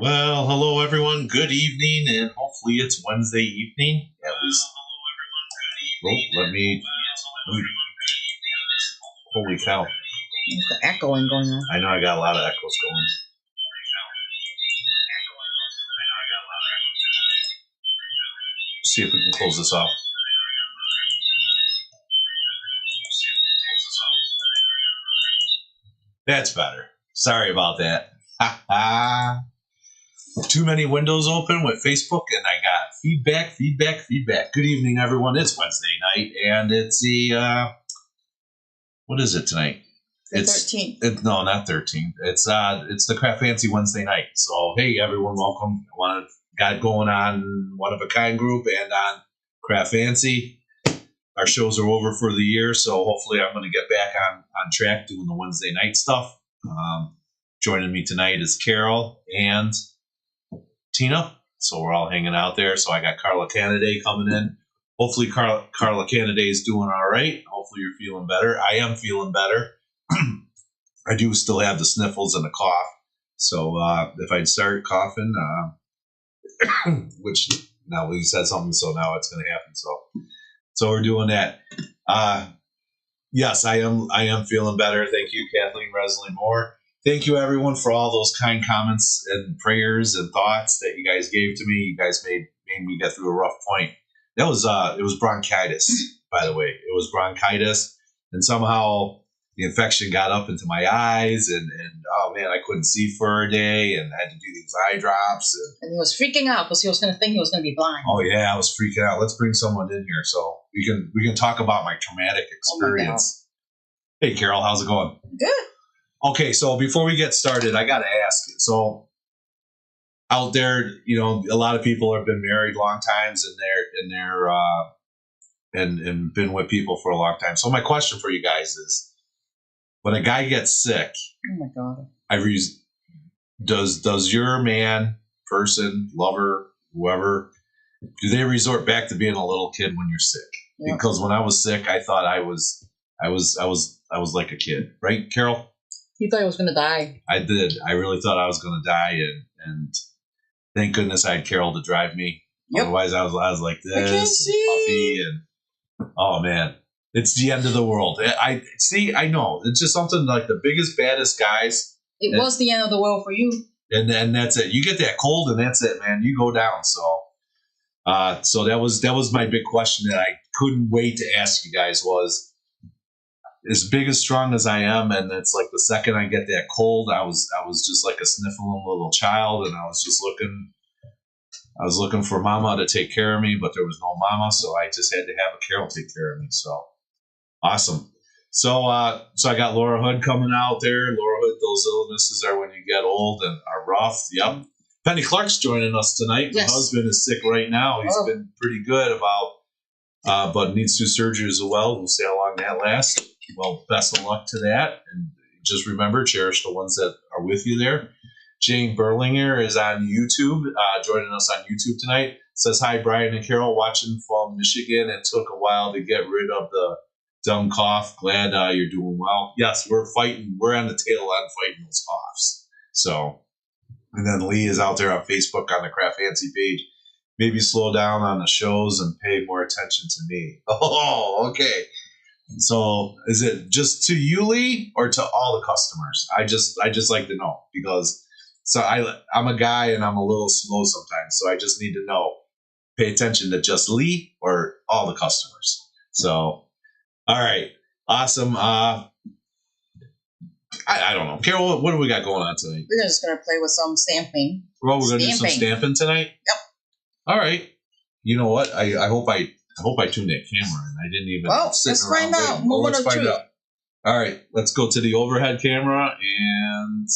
Well, hello everyone. Good evening, and hopefully it's Wednesday evening. At least. Let me. Holy cow! There's the echoing going on. I know I got a lot of echoes going. Let's see if we can close this off. That's better. Sorry about that. Ha ha. Too many windows open with Facebook, and I got feedback. Good evening, everyone. It's Wednesday night, and it's the what is it tonight? It's 13th. No, not 13th. It's the CraftFancy Wednesday night. So hey, everyone, welcome. Got going on One of a Kind group and on CraftFancy. Our shows are over for the year, so hopefully I'm going to get back on track doing the Wednesday night stuff. Joining me tonight is Carol and Tina, so we're all hanging out there. So I got Carla Canaday coming in. Hopefully Carla Canaday is doing all right. Hopefully you're feeling better. I am feeling better. I do still have the sniffles and the cough. So if I start coughing, which now we said something, so now it's going to happen. So we're doing that. Yes, I am feeling better. Thank you, Kathleen Resley Moore. Thank you, everyone, for all those kind comments and prayers and thoughts that you guys gave to me. You guys made me get through a rough point. That was it was bronchitis, by the way. It was bronchitis, and somehow the infection got up into my eyes, and oh man, I couldn't see for a day, and I had to do these eye drops. And he was freaking out because he was going to think he was going to be blind. Oh yeah, I was freaking out. Let's bring someone in here so we can talk about my traumatic experience. Oh, hey, Carol, how's it going? Good. Okay, so before we get started, I got to ask you. So out there, a lot of people have been married long times, and been with people for a long time. So my question for you guys is, when a guy gets sick, oh my God, does your man, person, lover, whoever, do they resort back to being a little kid when you're sick? Yep. Because when I was sick, I thought I was like a kid, right, Carol? You thought I was going to die. I did. I really thought I was going to die, and thank goodness I had Carol to drive me. Yep. Otherwise, I was like this, and puffy, and oh man, it's the end of the world. I know it's just something like the biggest, baddest guys. It was the end of the world for you, and that's it. You get that cold, and that's it, man. You go down. So that was my big question that I couldn't wait to ask you guys was, as big as strong as I am, and it's like the second I get that cold, I was just like a sniffling little child, and I was looking for mama to take care of me, but there was no mama, so I just had to have a Carol take care of me. So awesome. So I got Laura Hood coming out there. Laura Hood, those illnesses are when you get old and are rough. Yep. Penny Clark's joining us tonight. Yes. My husband is sick right now. He's been pretty good but needs to do surgery as well. We'll see how long that lasts. Well, best of luck to that. And just remember, cherish the ones that are with you there. Jane Berlinger is on YouTube, joining us on YouTube tonight. Says, hi, Brian and Carol, watching from Michigan. It took a while to get rid of the dumb cough. Glad you're doing well. Yes, we're fighting. We're on the tail end fighting those coughs. So, and then Lee is out there on Facebook on the CraftFancy page. Maybe slow down on the shows and pay more attention to me. Oh, okay. So is it just to you, Lee, or to all the customers? I just like to know, because I'm a guy and I'm a little slow sometimes. So I just need to know, pay attention to just Lee or all the customers. So, all right. Awesome. I don't know. Carol, what do we got going on tonight? We're just going to play with some stamping. Well, we're going to do some stamping tonight? Yep. All right. You know what? I hope I tuned that camera in. I didn't even. Well, let's find out. Let's find out. All right, let's go to the overhead camera, and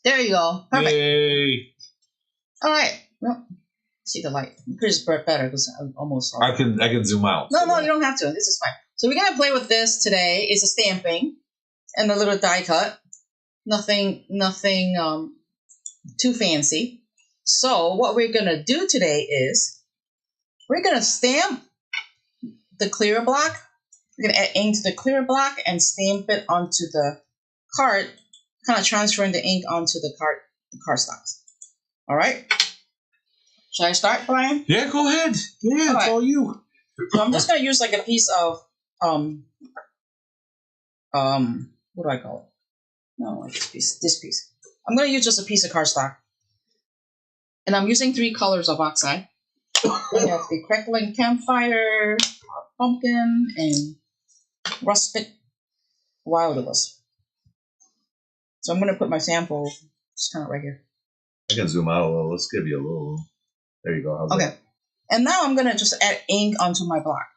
there you go. Perfect. Yay! All right. Well, see the light. This is better because I'm almost. I can zoom out. No, you don't have to. This is fine. So we're gonna play with this today. It's a stamping and a little die cut. Nothing too fancy. So what we're gonna do today is we're gonna stamp the clear block. We're going to add ink to the clear block and stamp it onto the card, kind of transferring the ink onto the cardstocks. All right. Should I start, Brian? Yeah, go ahead. Yeah, it's all you. So I'm just gonna use like a piece of what do I call it? No, like this piece. This piece. I'm gonna use just a piece of cardstock, and I'm using 3 colors of oxide. I have the crackling campfire, pumpkin, and rustic wilderness. So I'm gonna put my sample just kind of right here. I can zoom out a little. Let's give you a little. There you go. How's Okay. that? And now I'm gonna just add ink onto my block.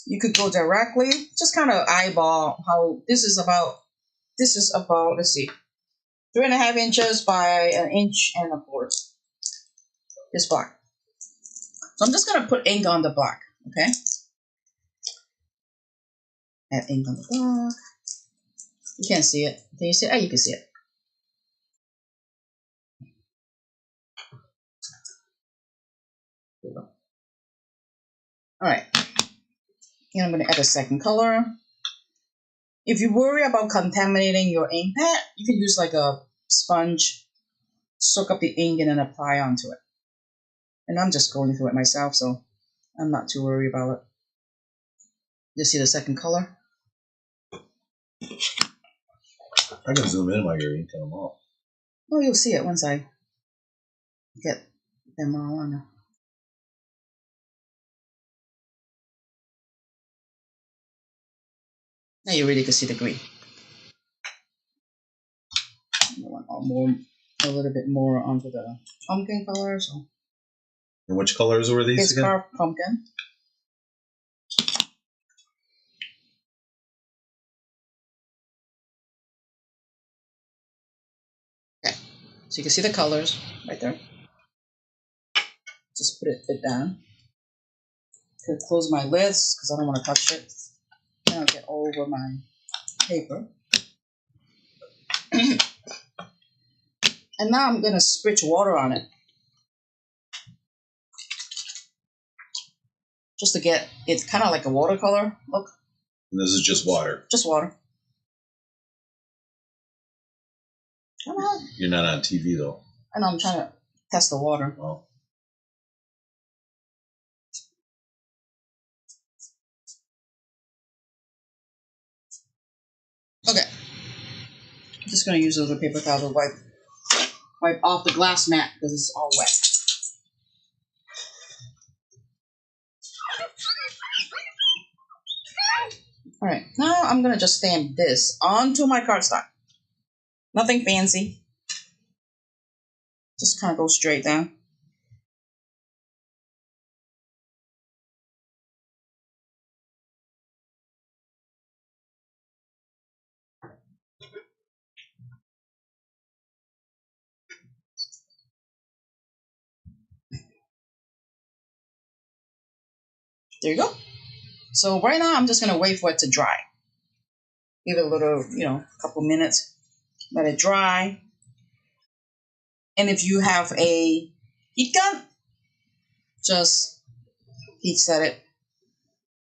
You could go directly, just kind of eyeball how this is about. This is about, let's see, 3.5 inches by 1.25 inches. This block. So I'm just gonna put ink on the block. Okay. Add ink on the block. You can't see it. Can you see it? Oh, you can see it. There we go. All right. And I'm going to add a second color. If you worry about contaminating your ink pad, you can use like a sponge, soak up the ink, and then apply onto it. And I'm just going through it myself, so I'm not too worried about it. You see the second color? I can zoom in while you're inking them off. Oh, you'll see it once I get them all on. Now you really can see the green. I want a little bit more onto the pumpkin color. So. And which colors were these It's again? pumpkin. Okay, so you can see the colors right there. Just put it down. Could close my lids because I don't want to touch it. Then I'll get all over my paper. And now I'm gonna spritz water on it, just to get it's kind of like a watercolor look. And this is just water. Just water. Come on. You're not on TV though. I know I'm trying to test the water. Oh. Okay. I'm just gonna use a little paper towel to wipe off the glass mat because it's all wet. All right, now I'm gonna just stamp this onto my cardstock. Nothing fancy. Just kind of go straight down. There you go. So right now I'm just gonna wait for it to dry. Give it a little, couple minutes. Let it dry. And if you have a heat gun, just heat set it.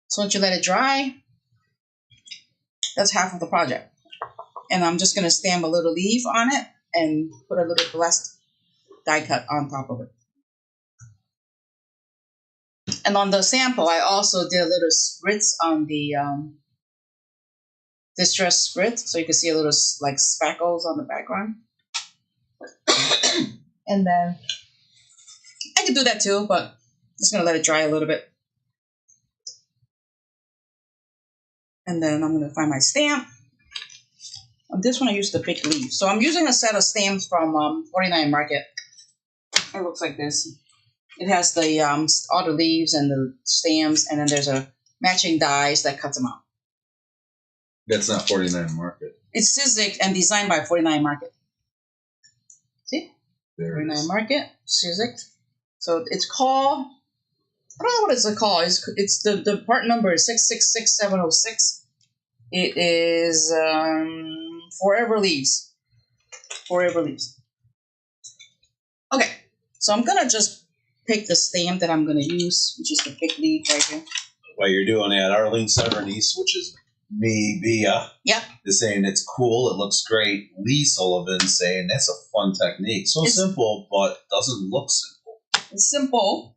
So once you let it dry, that's half of the project. And I'm just gonna stamp a little leaf on it and put a little blessed die cut on top of it. And on the sample, I also did a little spritz on the distress spritz, so you can see a little like speckles on the background. And then I could do that too, but I'm just gonna let it dry a little bit. And then I'm gonna find my stamp. On this one, I used the big leaf. So I'm using a set of stamps from 49 Market. It looks like this. It has the all the leaves and the stamps, and then there's a matching dies that cuts them out. That's not 49 Market. It's Sizzix and designed by 49 Market. See? There 49 Market, Sizzix. So it's called, I don't know what it's called. It's the part number is 666706. It is Forever Leaves. Forever Leaves. Okay, so I'm gonna just pick the stamp that I'm gonna use, which is the big leaf right here. While you're doing that, Arlene sent her niece, which is me, Bia, Yep. is saying it's cool, it looks great. Lee Sullivan saying that's a fun technique. So simple, but doesn't look simple. It's simple.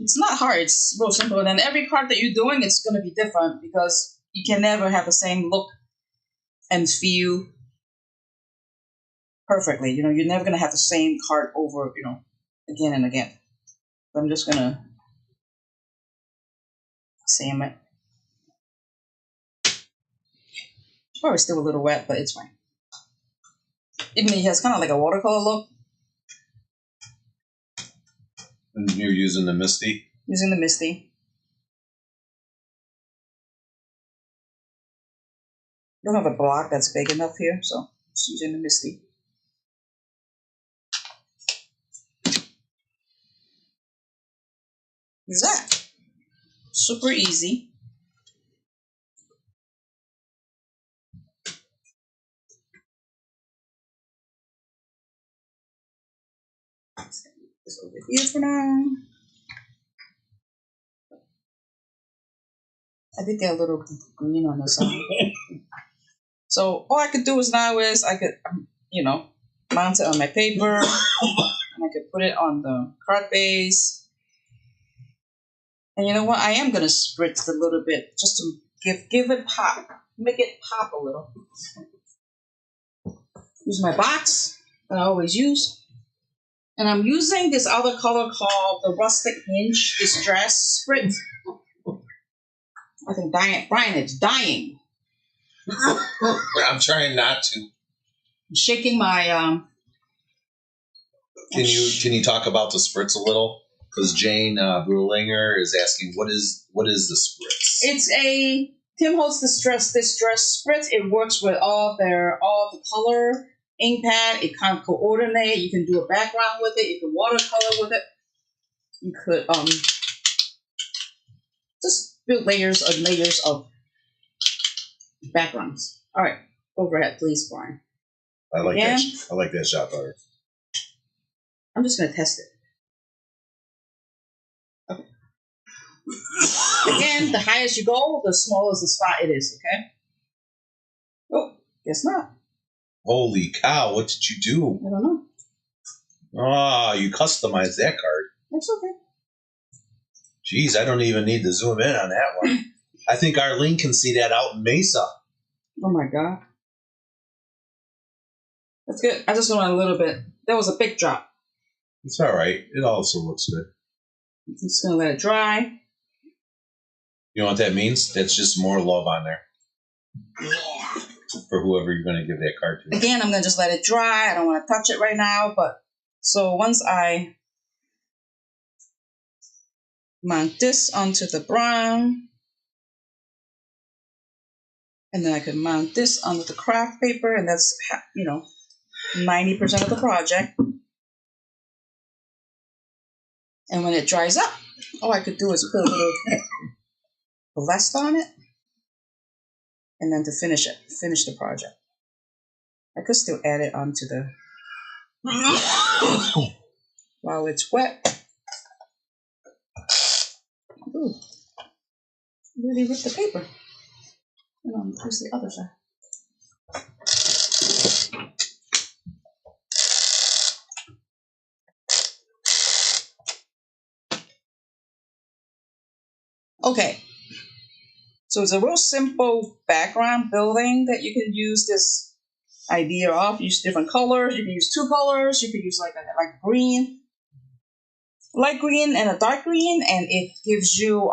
It's not hard. It's real simple. And then every card that you're doing, it's going to be different because you can never have the same look and feel perfectly. You know, you're never going to have the same card over, you know, again and again. So I'm just going to same it. Probably still a little wet, but it's fine. It has kind of like a watercolor look. And you're using the Misty? Using the Misty. Don't have a block that's big enough here, so just using the Misty. Is that super easy? This over here for now. I did get a little green on the side. So all I could do I could, you know, mount it on my paper, and I could put it on the card base. And you know what? I am gonna spritz a little bit just to give it pop, make it pop a little. Use my box that I always use. And I'm using this other color called the Rustic Hinge Distress Spritz. I think Brian is dying. I'm trying not to. I'm shaking my Can you talk about the spritz a little? Because Jane Brulinger is asking, what is the spritz? It's a Tim Holtz Distress Spritz. It works with all the color ink pad. It kind of coordinate. You can do a background with it. You can watercolor with it. You could just build layers of backgrounds. All right, overhead, please, Brian. I like that shot better. I'm just gonna test it. Okay. Again, the higher you go, the smaller the spot it is. Okay. Oh, guess not. Holy cow! What did you do? I don't know. Ah, you customized that card. That's okay. Jeez, I don't even need to zoom in on that one. I think Arlene can see that out in Mesa. Oh my god. That's good. I just went a little bit. That was a big drop. It's all right. It also looks good. I'm just gonna let it dry. You know what that means? That's just more love on there. Yeah. For whoever you're going to give that card to. Again, I'm gonna just let it dry. I don't want to touch it right now, but so once I mount this onto the brown, and then I can mount this onto the craft paper, and that's 90% of the project. And when it dries up, all I could do is put a little blessed on it, and then to finish the project. I could still add it onto the while it's wet. Ooh, really ripped the paper. Here's the other side. Okay, so it's a real simple background building that you can use this idea of. Use different colors. You can use two colors. You could use like green, light green, and a dark green, and it gives you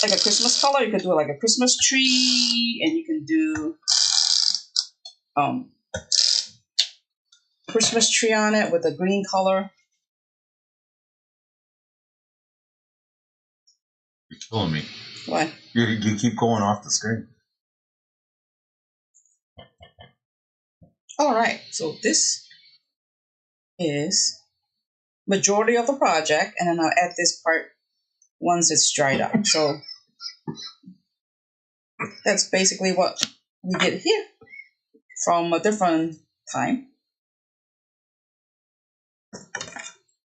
like a Christmas color. You could do like a Christmas tree, and you can do Christmas tree on it with a green color. You're killing me. What? You keep going off the screen. All right, so this is majority of the project, and then I'll add this part once it's dried up. So that's basically what we did here from a different time.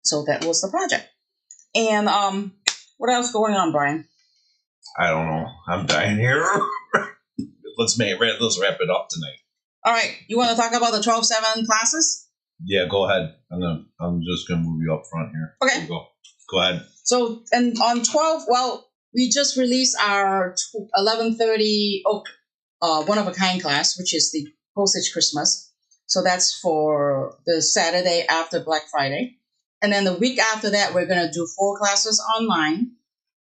So that was the project. And what else going on, Brian? I don't know. I'm dying here. let's wrap it up tonight. All right. You want to talk about the 12/7 classes? Yeah, go ahead. I'm just gonna move you up front here. Okay. There you go. Go ahead. So, and on 12, well, we just released our 11:30 one-of-a-kind class, which is the Postage Christmas. So that's for the Saturday after Black Friday. And then the week after that, we're going to do 4 classes online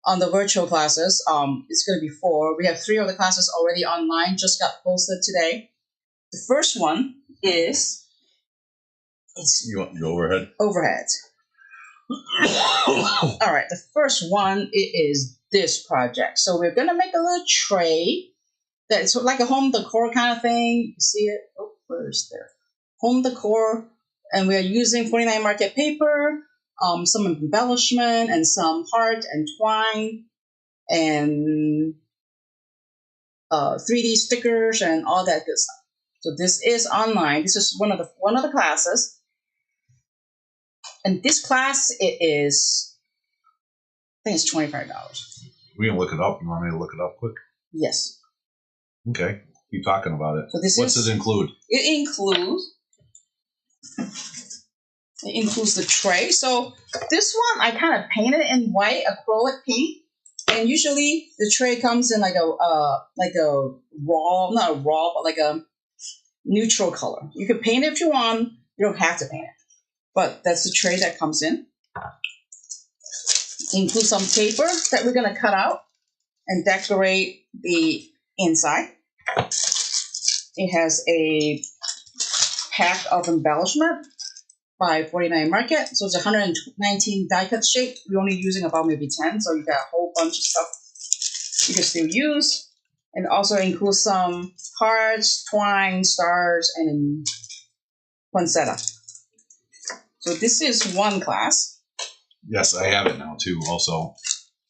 on the virtual classes. It's going to be 4. We have 3 of the classes already online, just got posted today. The first one is... You want your overhead? Overhead. All right, the first one is this project. So we're going to make a little tray that's like a home decor kind of thing. You see it? Oh, where is there? Home decor. And we're using 49 market paper, some embellishment, and some heart and twine, and 3D stickers and all that good stuff. So this is online. This is one of the classes. And this class, I think it's $25. We can look it up. You want me to look it up quick? Yes. Okay. Keep talking about it. So What's it include? It includes the tray. So this one, I kind of painted it in white acrylic paint. And usually the tray comes in like a raw, not a raw, but like a neutral color. You can paint it if you want. You don't have to paint it. But that's the tray that comes in. Include some paper that we're going to cut out and decorate the inside. It has a pack of embellishment by 49 Market. So it's 119 die cut shape. We're only using about maybe 10, so you got a whole bunch of stuff you can still use. And also include some hearts, twine, stars, and poinsettia. So this is one class. Yes, I have it now too. Also,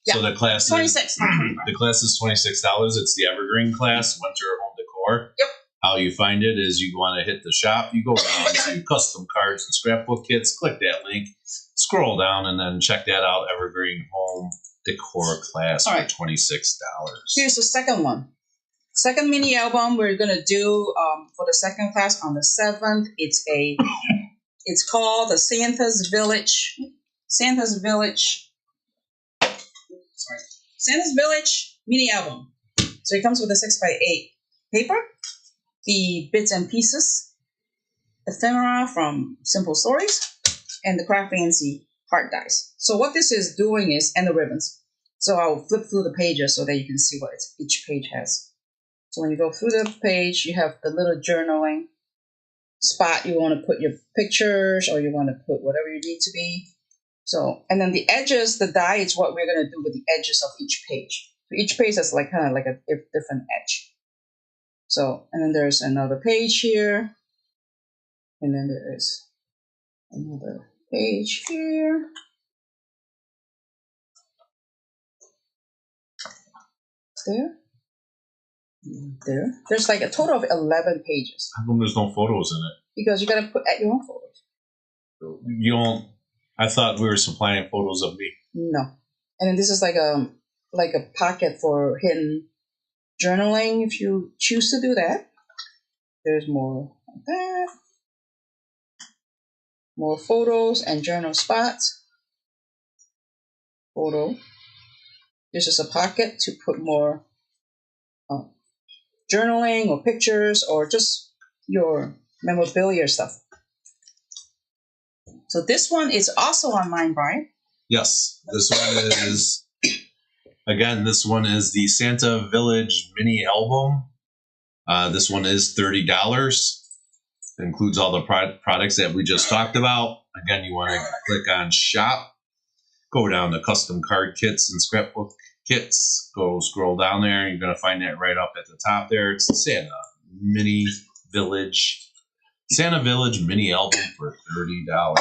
yeah. So the class $26. The class is $26. It's the Evergreen class, Winter Home Decor. Yep. How you find it is you want to hit the shop. You go down to custom cards and scrapbook kits. Click that link, scroll down, and then check that out. Evergreen Home Decor class for $26. Here's the second one. Second mini album we're gonna do for the second class on the 7th. It's called the Santa's Village mini album. So it comes with a 6x8 paper, the bits and pieces, ephemera from Simple Stories, and the CraftFancy heart dies. So what this is doing is, and the ribbons. So I'll flip through the pages so that you can see what each page has. So when you go through the page, you have the little journaling spot. You want to put your pictures, or you want to put whatever you need to be. So, and then the edges, the die is what we're going to do with the edges of each page. So each page has like kind of like a different edge. So, and then there's another page here. And then there is another page here. There. There's like a total of 11 pages. How come there's no photos in it? Because you got to put your own photos. You don't. I thought we were supplying photos of me. No. And then this is like a pocket for hidden journaling if you choose to do that. There's more like that. More photos and journal spots. Photo. This is a pocket to put more journaling or pictures or just your memorabilia stuff. So this one is also online, Brian. Yes, this one is, again, this one is the Santa Village mini album. This one is $30. It includes all the products that we just talked about. Again, you want to click on shop, go down to custom card kits and scrapbook kits, go scroll down there. You're going to find that right up at the top there. It's the Santa Village mini album for $30.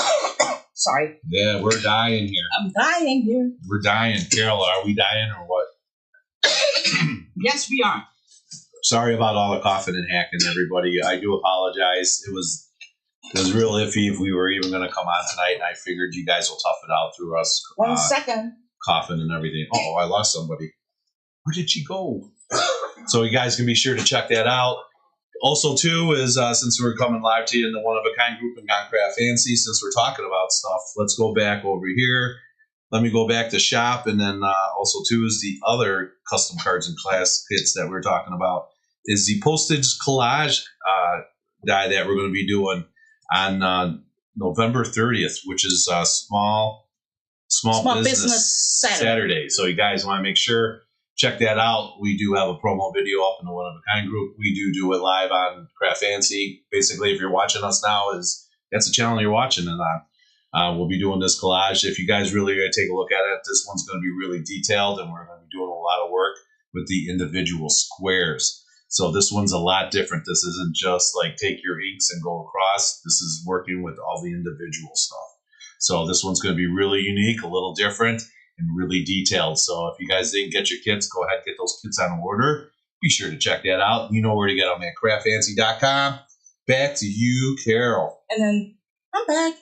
Sorry. Yeah, we're dying here. I'm dying here. We're dying. Carol, are we dying or what? Yes, we are. Sorry about all the coughing and hacking, everybody. I do apologize. It was real iffy if we were even going to come on tonight, and I figured you guys will tough it out through us. 1 second. Coughing and everything. Oh, I lost somebody. Where did she go? So you guys can be sure to check that out. Also, too, is since we're coming live to you in the One of a Kind group and on CraftFancy, since we're talking about stuff, let's go back over here. Let me go back to shop, and then also, too, is the other custom cards and class kits that we're talking about is the postage collage die that we're going to be doing on November 30th, which is Small Business Saturday. So you guys want to make sure, check that out. We do have a promo video up in the One of a Kind group. We do it live on CraftFancy. Basically, if you're watching us now, that's the channel you're watching it on. We'll be doing this collage. If you guys really are going to take a look at it, this one's going to be really detailed, and we're going to be doing a lot of work with the individual squares. So this one's a lot different. This isn't just like take your inks and go across. This is working with all the individual stuff. So this one's going to be really unique, a little different, and really detailed. So if you guys didn't get your kits, go ahead and get those kits on order. Be sure to check that out. You know where to get them at craftfancy.com. Back to you, Carol. And then I'm back.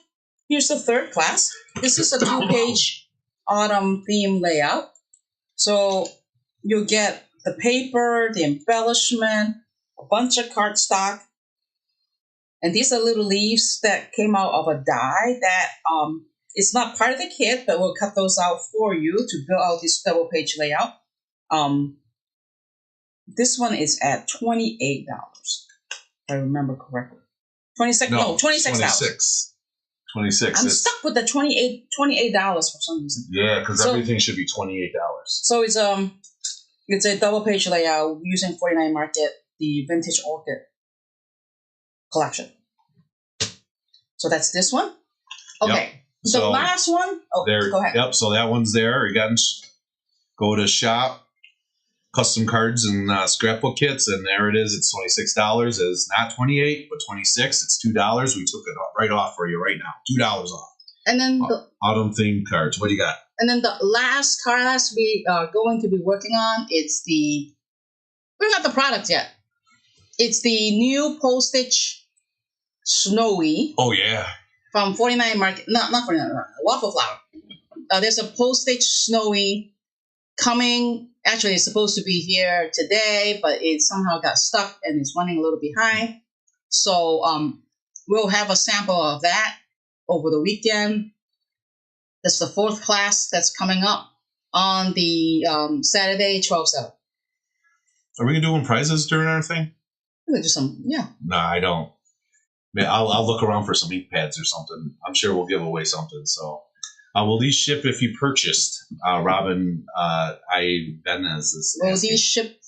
Here's the third class. This is a 2-page autumn theme layout. So you'll get the paper, the embellishment, a bunch of cardstock. And these are little leaves that came out of a die that it's not part of the kit, but we'll cut those out for you to build out this double page layout. This one is at $28, if I remember correctly. $26. I'm stuck with the $28 for some reason. Yeah, because everything should be $28. So it's a double page layout using 49 Market, the Vintage Orchid collection. So that's this one. Okay. Yep. The So last one. Oh, go ahead. Yep. So that one's there. Again, go to shop, custom cards and scrapbook kits, and there it is. It's $26. It's not $28, but $26. It's $2. We took it right off for you right now. $2 off. And then autumn themed cards. What do you got? And then the last class we are going to be working on, we don't have the product yet. It's the new postage Snowy. Oh, yeah. From 49 Market, not 49, Waffle Flower. There's a postage Snowy coming. Actually, it's supposed to be here today, but it somehow got stuck and it's running a little behind. So we'll have a sample of that over the weekend. That's the fourth class that's coming up on the Saturday, 12/7. Are we doing prizes during our thing? We'll do some, yeah. No, I don't. I'll look around for some ink pads or something. I'm sure we'll give away something. So, will these ship if you purchased? Robin Ibanez. Will these ship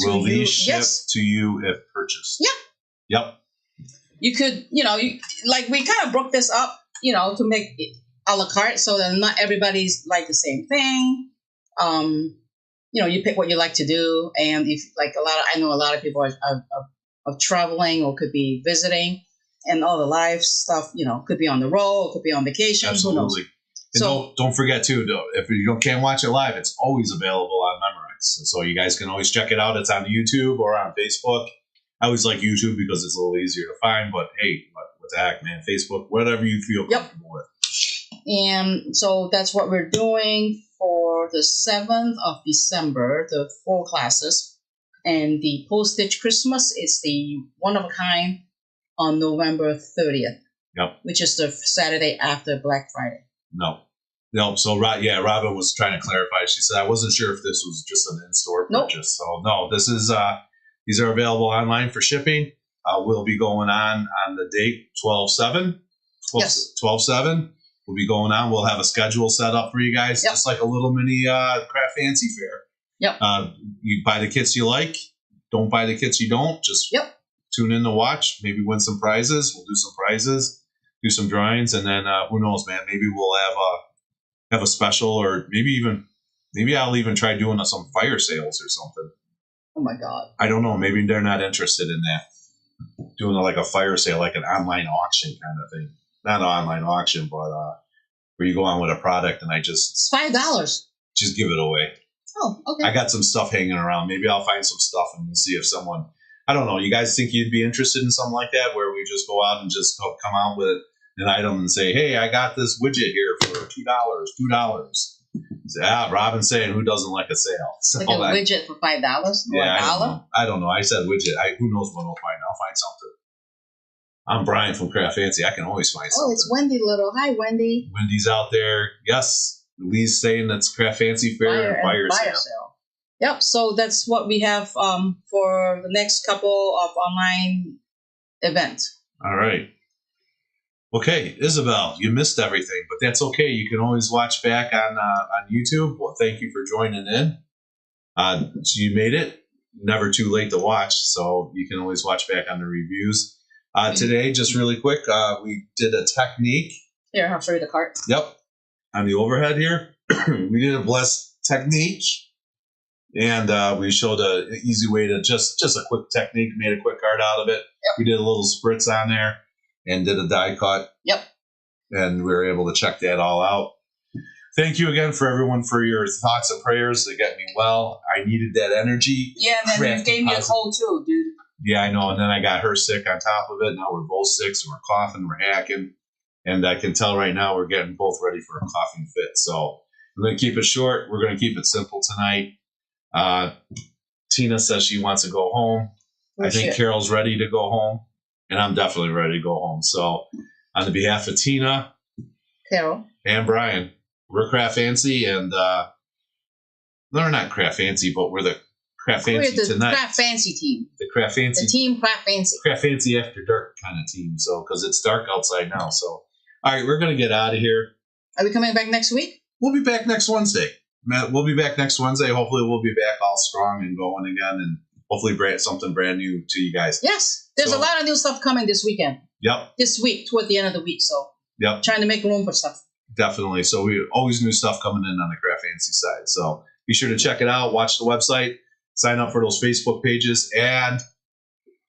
to you if purchased? Yeah. Yep. You could, like we kind of broke this up, to make it a la carte so that not everybody's like the same thing. You pick what you like to do, and if like I know a lot of people are traveling or could be visiting, and all the live stuff, could be on the road, could be on vacation. Absolutely. And so don't forget too, if you can't watch it live, it's always available on Memorex. So you guys can always check it out. It's on YouTube or on Facebook. I always like YouTube because it's a little easier to find. But hey, what the heck, man? Facebook, whatever you feel comfortable with. And so that's what we're doing for the 7th of December, the 4 classes. And the postage Christmas is the one of a kind on November 30th. Yep. Which is the Saturday after Black Friday. No. So, Robin was trying to clarify. She said, I wasn't sure if this was just an in-store purchase. So, no, this is, these are available online for shipping. We'll be going on the date 12/7. Yes. 12/7. We'll be going on. We'll have a schedule set up for you guys, just like a little mini CraftFancy fair. Yep. You buy the kits you like. Don't buy the kits you don't. Just tune in to watch. Maybe win some prizes. We'll do some prizes, do some drawings, and then who knows, man? Maybe we'll have a special, or maybe I'll even try doing some fire sales or something. Oh my God! I don't know. Maybe they're not interested in that. Doing like a fire sale, like an online auction kind of thing. Not an online auction, but where you go on with a product and it's $5. Just give it away. Oh, okay. I got some stuff hanging around. Maybe I'll find some stuff and we'll see if someone. I don't know. You guys think you'd be interested in something like that, where we just go out and just come out with an item and say, "Hey, I got this widget here for $2. $2." Yeah, Robin's saying who doesn't like a sale? So Like a widget for $5 or yeah, $1. I don't know. I said widget. Who knows what I'll find? I'll find something. I'm Brian from CraftFancy. I can always find something. Oh, it's Wendy Little. Hi, Wendy. Wendy's out there. Yes. Lee's saying that's CraftFancy Fair and fire sale. Yep. So that's what we have for the next couple of online events. All right. Okay, Isabel, you missed everything, but that's okay. You can always watch back on YouTube. Well, thank you for joining in. So you made it. Never too late to watch, so you can always watch back on the reviews. Today, just really quick, we did a technique. Here, I'll show you the cart. Yep. On the overhead here, we did a blessed technique. And we showed an easy way to just a quick technique, made a quick card out of it. Yep. We did a little spritz on there and did a die cut. Yep. And we were able to check that all out. Thank you again for everyone for your thoughts and prayers. They got me well. I needed that energy. Yeah, and then you gave me a cold too, dude. Yeah, I know. And then I got her sick on top of it. Now we're both sick, so we're coughing, we're hacking. And I can tell right now we're getting both ready for a coughing fit. So we're going to keep it short. We're going to keep it simple tonight. Tina says she wants to go home. I think Carol's ready to go home, and I'm definitely ready to go home. So, on the behalf of Tina, Carol, and Brian, we're CraftFancy, and we're not CraftFancy, but we're the CraftFancy tonight. CraftFancy team. The CraftFancy. The team CraftFancy. CraftFancy after dark kind of team. So, because it's dark outside now. So, all right, we're gonna get out of here. Are we coming back next week? We'll be back next Wednesday. We'll be back next Wednesday. Hopefully, we'll be back all strong and going again, and hopefully, something brand new to you guys. Yes, there's a lot of new stuff coming this weekend. Yep. This week, toward the end of the week. So, yep. Trying to make room for stuff. Definitely. So we always new stuff coming in on the CraftFancy side. So be sure to check it out. Watch the website. Sign up for those Facebook pages. And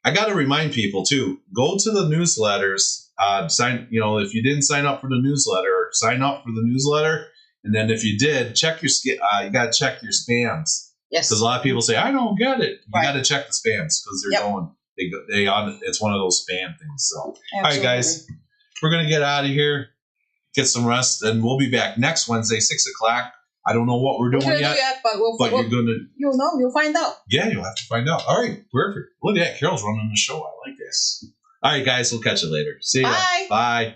I got to remind people too. Go to the newsletters. If you didn't sign up for the newsletter, sign up for the newsletter. And then if you did, check your you got to check your spams. Yes. Because a lot of people say I don't get it. You got to check the spams because they're going. It's one of those spam things. So absolutely. All right, guys, we're gonna get out of here. Get some rest, and we'll be back next Wednesday, 6 o'clock. I don't know what we're doing yet, but you'll know. You'll find out. Yeah, you'll have to find out. All right, perfect. Look at that. Carol's running the show. I like this. All right, guys, we'll catch you later. See you. Bye. Bye.